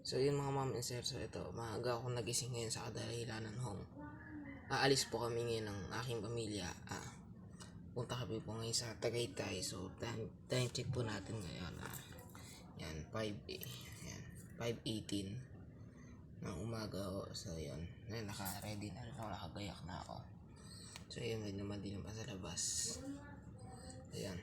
So yun mga ma'am and sir, so ito, maaga ako nagising ngayon sa kadahilanan hong aalis po kami ngayon ng aking pamilya. Punta kami po ngayon sa Tagaytay. So time check po natin ngayon. Yan, 5:18 ng umaga. So yun, naka-ready na rin ako, nakagayak na ako. So yun, medyo madilim pa sa labas. Ayan.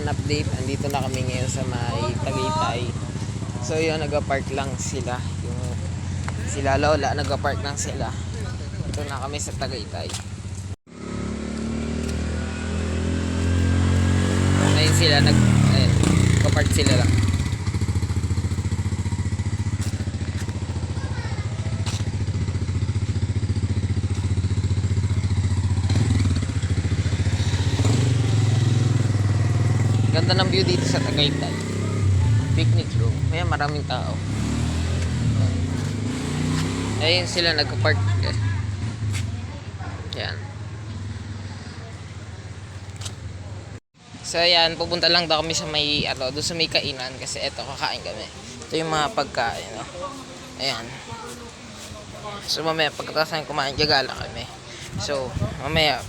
Update, andito na kami ngayon sa may Tagaytay. So yun, nag-park lang sila, yung sila lola, nag-park lang sila. Ito na kami sa Tagaytay. Ayun sila, nag-park sila lang. Ganda ng view dito sa Tagaytay. Picnic room. May maraming tao. Ayun sila nagka-park. Yan. So ayan, pupunta lang daw kami sa may doon sa may kainan kasi eto kakain kami. Ito yung mga pagkain, no. Ayan. So mamaya pagkatapos namin kumain, gagala kami. So mamaya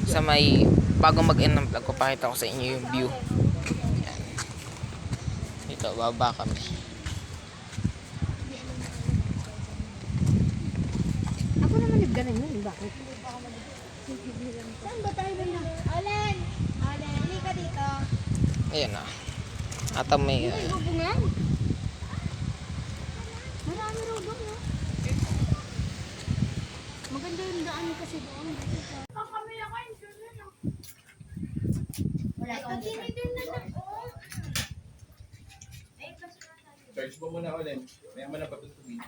sa may bago mag-end ng vlog ko, pakita ko sa inyo yung view. Ayan. Dito, baba kami. Ako naman nagganan yun, bakit? Saan ba tayo na? Olen! Olen, hindi ka dito. Ayan na. Ata may Hubungan? Marami rubong, no? Maganda yung daan kasi doon. Kakamila ka, yun na lang. Wala kang dinidin na lang. Search mo muna ulit. May mo na patutugin.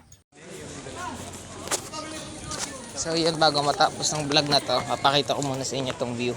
So yun, bago matapos ng vlog na to, mapakita ko muna sa inyo tong view.